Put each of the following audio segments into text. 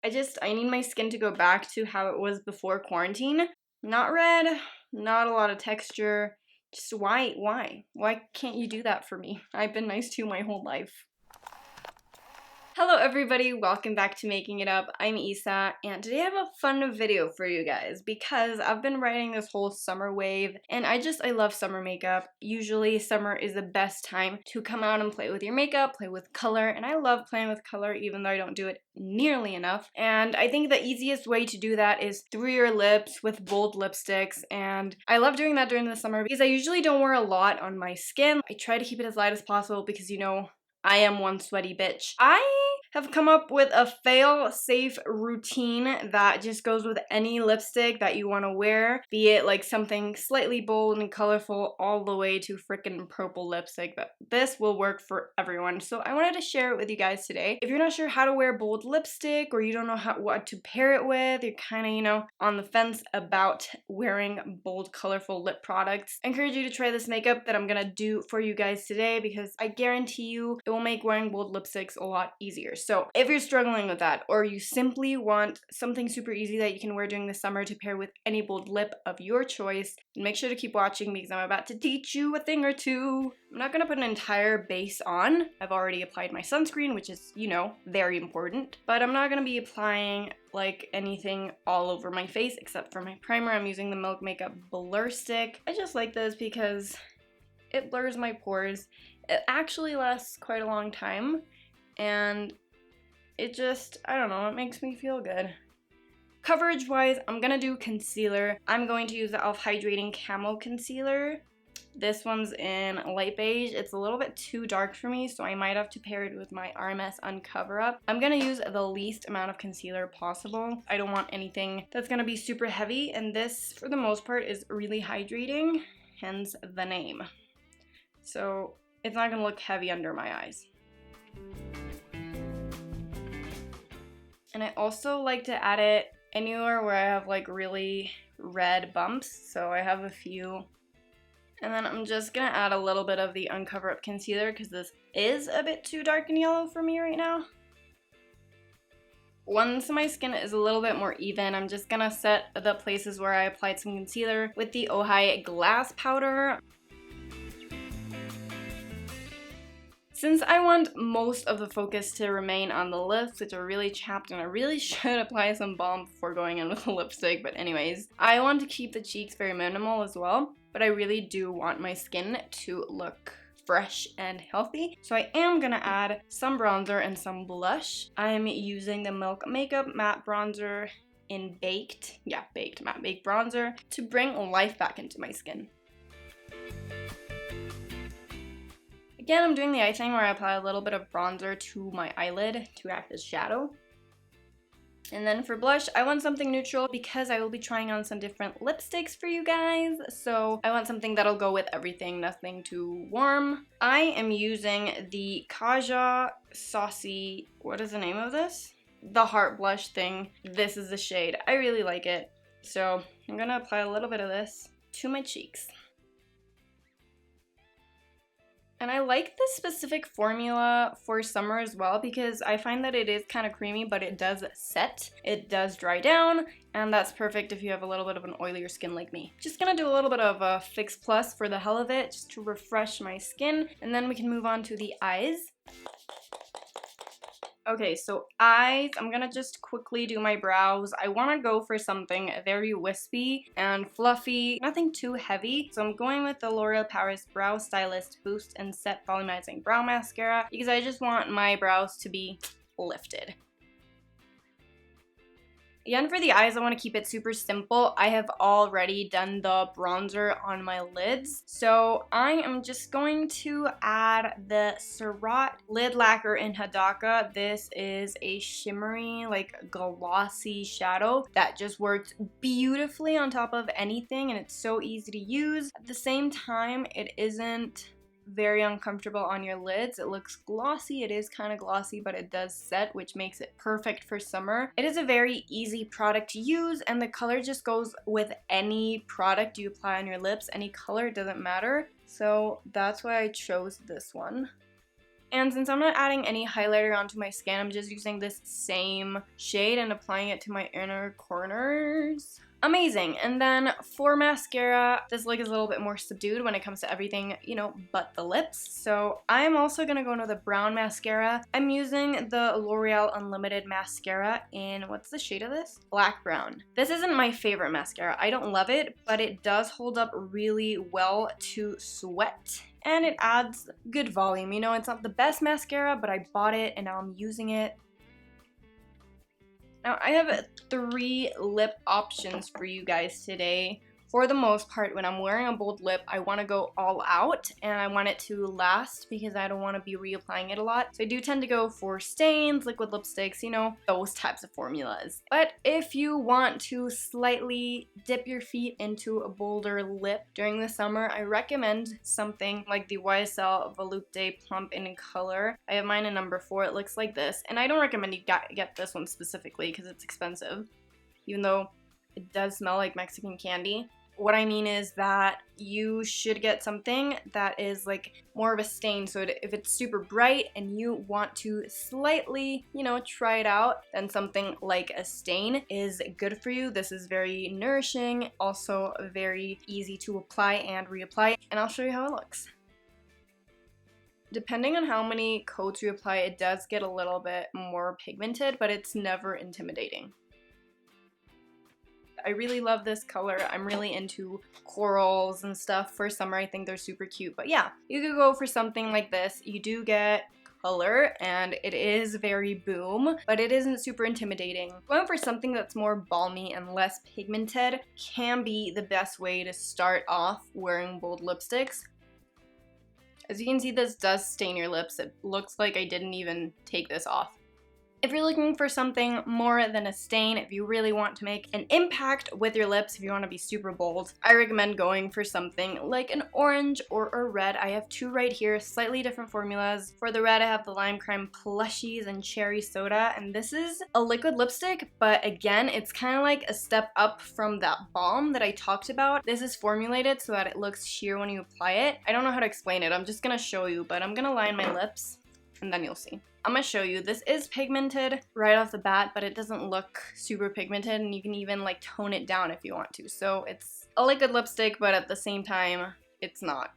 I need my skin to go back to how it was before quarantine. Not red, not a lot of texture. Just why? Why can't you do that for me? I've been nice to you my whole life. Hello everybody, welcome back to Making It Up. I'm Isa, and today I have a fun video for you guys because I've been riding this whole summer wave, and I love summer makeup. Usually summer is the best time to come out and play with your makeup, play with color, and I love playing with color even though I don't do it nearly enough. And I think the easiest way to do that is through your lips with bold lipsticks, and I love doing that during the summer because I usually don't wear a lot on my skin. I try to keep it as light as possible because, you know, I am one sweaty bitch. I have come up with a fail-safe routine that just goes with any lipstick that you want to wear, be it like something slightly bold and colorful all the way to freaking purple lipstick, but this will work for everyone. So I wanted to share it with you guys today. If you're not sure how to wear bold lipstick or you don't know what to pair it with, you're kind of, you know, on the fence about wearing bold, colorful lip products, I encourage you to try this makeup that I'm gonna do for you guys today because I guarantee you it will make wearing bold lipsticks a lot easier. So if you're struggling with that, or you simply want something super easy that you can wear during the summer to pair with any bold lip of your choice, make sure to keep watching because I'm about to teach you a thing or two. I'm not gonna put an entire base on. I've already applied my sunscreen, which is, you know, very important, but I'm not gonna be applying like anything all over my face except for my primer. I'm using the Milk Makeup Blur Stick. I just like this because it blurs my pores. It actually lasts quite a long time, and it just, I don't know, it makes me feel good. Coverage wise, I'm gonna do concealer. I'm going to use the e.l.f. Hydrating Camo Concealer. This one's in light beige. It's a little bit too dark for me, so I might have to pair it with my RMS Uncover Up. I'm gonna use the least amount of concealer possible. I don't want anything that's gonna be super heavy, and this, for the most part, is really hydrating, hence the name. So it's not gonna look heavy under my eyes. And I also like to add it anywhere where I have like really red bumps, so I have a few. And then I'm just gonna add a little bit of the Uncover Up concealer because this is a bit too dark and yellow for me right now. Once my skin is a little bit more even, I'm just gonna set the places where I applied some concealer with the Ohai Glass Powder. Since I want most of the focus to remain on the lips, which are really chapped, and I really should apply some balm before going in with the lipstick, but anyways, I want to keep the cheeks very minimal as well, but I really do want my skin to look fresh and healthy. So I am gonna add some bronzer and some blush. I'm using the Milk Makeup Matte Bronzer in Baked Matte Baked Bronzer to bring life back into my skin. Again, I'm doing the eye thing where I apply a little bit of bronzer to my eyelid to act as shadow. And then for blush, I want something neutral because I will be trying on some different lipsticks for you guys. So I want something that'll go with everything, nothing too warm. I am using the Kaja Saucy, what is the name of this? The Heart Blush thing. This is the shade. I really like it. So I'm gonna apply a little bit of this to my cheeks. And I like this specific formula for summer as well because I find that it is kind of creamy, but it does set, it does dry down, and that's perfect if you have a little bit of an oilier skin like me. Just gonna do a little bit of a Fix Plus for the hell of it, just to refresh my skin, and then we can move on to the eyes. Okay, so eyes, I'm gonna just quickly do my brows. I want to go for something very wispy and fluffy, nothing too heavy. So I'm going with the L'Oreal Paris Brow Stylist Boost and Set Volumizing Brow Mascara because I just want my brows to be lifted. Again, for the eyes, I want to keep it super simple. I have already done the bronzer on my lids, so I am just going to add the Surratt Lid Lacquer in Hadaka. This is a shimmery, like glossy shadow that just works beautifully on top of anything, and it's so easy to use. At the same time, it isn't very uncomfortable on your lids. It looks glossy, it is kind of glossy, but it does set, which makes it perfect for summer. It is a very easy product to use, and the color just goes with any product you apply on your lips. Any color, it doesn't matter. So that's why I chose this one. And since I'm not adding any highlighter onto my skin, I'm just using this same shade and applying it to my inner corners. Amazing. And then for mascara, this look is a little bit more subdued when it comes to everything, you know, but the lips. So I'm also gonna go into the brown mascara. I'm using the L'Oreal Unlimited mascara in, what's the shade of this? Black brown. This isn't my favorite mascara. I don't love it, but it does hold up really well to sweat. And it adds good volume. You know, it's not the best mascara, but I bought it and now I'm using it. Now, I have 3 lip options for you guys today. For the most part, when I'm wearing a bold lip, I want to go all out and I want it to last because I don't want to be reapplying it a lot. So I do tend to go for stains, liquid lipsticks, you know, those types of formulas. But if you want to slightly dip your feet into a bolder lip during the summer, I recommend something like the YSL Volupte Plump in Color. I have mine in number 4. It looks like this. And I don't recommend you get this one specifically because it's expensive, even though it does smell like Mexican candy. What I mean is that you should get something that is like more of a stain. So if it's super bright and you want to slightly, you know, try it out, then something like a stain is good for you. This is very nourishing, also very easy to apply and reapply. And I'll show you how it looks. Depending on how many coats you apply, it does get a little bit more pigmented, but it's never intimidating. I really love this color. I'm really into corals and stuff for summer. I think they're super cute. But yeah, you could go for something like this. You do get color and it is very boom, but it isn't super intimidating. Going for something that's more balmy and less pigmented can be the best way to start off wearing bold lipsticks. As you can see, this does stain your lips. It looks like I didn't even take this off. If you're looking for something more than a stain, if you really want to make an impact with your lips, if you want to be super bold, I recommend going for something like an orange or a red. I have 2 right here, slightly different formulas. For the red, I have the Lime Crime Plushies and Cherry Soda, and this is a liquid lipstick, but again, it's kind of like a step up from that balm that I talked about. This is formulated so that it looks sheer when you apply it. I don't know how to explain it. I'm just gonna show you, but I'm gonna line my lips and then you'll see. I'm gonna show you. This is pigmented right off the bat, but it doesn't look super pigmented, and you can even like tone it down if you want to. So it's a liquid lipstick, but at the same time, it's not.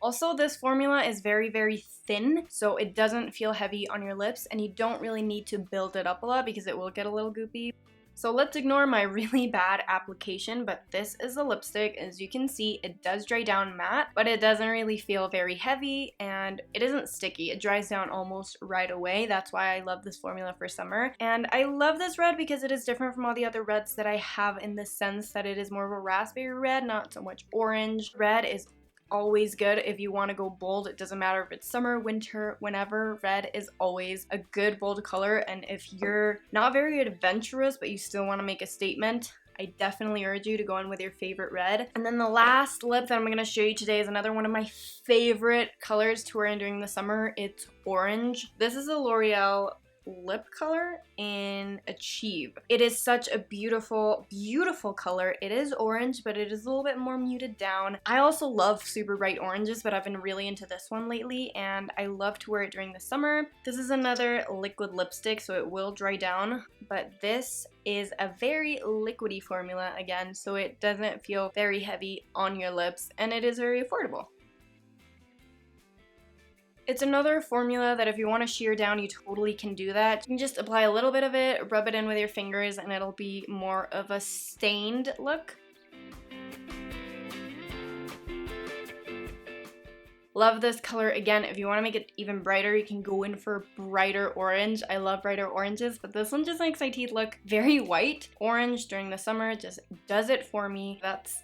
Also, this formula is very, very thin, so it doesn't feel heavy on your lips, and you don't really need to build it up a lot because it will get a little goopy. So let's ignore my really bad application, but this is a lipstick. As you can see, it does dry down matte, but it doesn't really feel very heavy and it isn't sticky. It dries down almost right away. That's why I love this formula for summer. And I love this red because it is different from all the other reds that I have in the sense that it is more of a raspberry red, not so much orange. Red is always good if you want to go bold. It doesn't matter if it's summer, winter, whenever. Red is always a good bold color, and if you're not very adventurous but you still want to make a statement, I definitely urge you to go in with your favorite red. And then the last lip that I'm going to show you today is another one of my favorite colors to wear during the summer. It's orange. This is a L'Oreal lip color in Achieve. It is such a beautiful, beautiful color. It is orange, but it is a little bit more muted down. I also love super bright oranges, but I've been really into this one lately, and I love to wear it during the summer. This is another liquid lipstick, so it will dry down, but this is a very liquidy formula again, so it doesn't feel very heavy on your lips, and it is very affordable. It's another formula that if you want to sheer down, you totally can do that. You can just apply a little bit of it, rub it in with your fingers, and it'll be more of a stained look. Love this color. Again, if you want to make it even brighter, you can go in for brighter orange. I love brighter oranges, but this one just makes my teeth look very white. Orange during the summer just does it for me. That's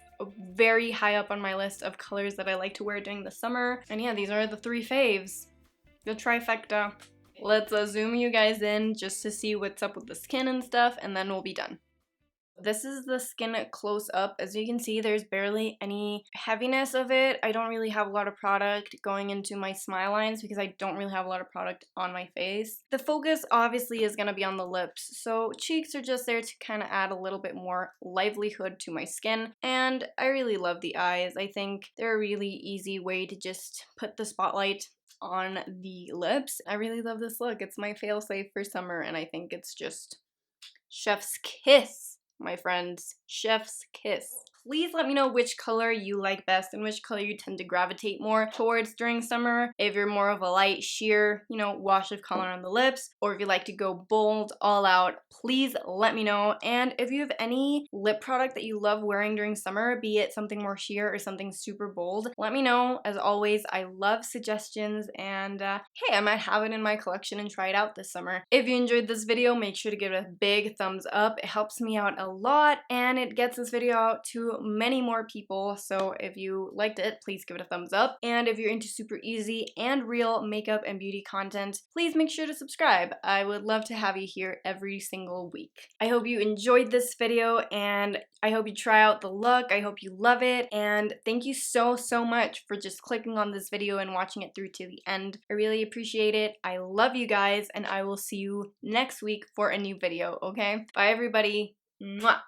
very high up on my list of colors that I like to wear during the summer. And yeah, these are the 3 faves. The trifecta. Let's zoom you guys in just to see what's up with the skin and stuff, and then we'll be done. This is the skin close up. As you can see, there's barely any heaviness of it. I don't really have a lot of product going into my smile lines because I don't really have a lot of product on my face. The focus obviously is going to be on the lips, so cheeks are just there to kind of add a little bit more livelihood to my skin. And I really love the eyes. I think they're a really easy way to just put the spotlight on the lips. I really love this look. It's my fail-safe for summer, and I think it's just chef's kiss, my friends. Chef's kiss. Please let me know which color you like best and which color you tend to gravitate more towards during summer. If you're more of a light, sheer, wash of color on the lips, or if you like to go bold, all out, please let me know. And if you have any lip product that you love wearing during summer, be it something more sheer or something super bold, let me know. As always, I love suggestions, and hey, I might have it in my collection and try it out this summer. If you enjoyed this video, make sure to give it a big thumbs up. It helps me out a lot, and it gets this video out to many more people. So if you liked it, please give it a thumbs up. And if you're into super easy and real makeup and beauty content, please make sure to subscribe. I would love to have you here every single week. I hope you enjoyed this video, and I hope you try out the look. I hope you love it, and thank you so much for just clicking on this video and watching it through to the end. I really appreciate it. I love you guys, and I will see you next week for a new video, okay? Bye everybody. Mwah.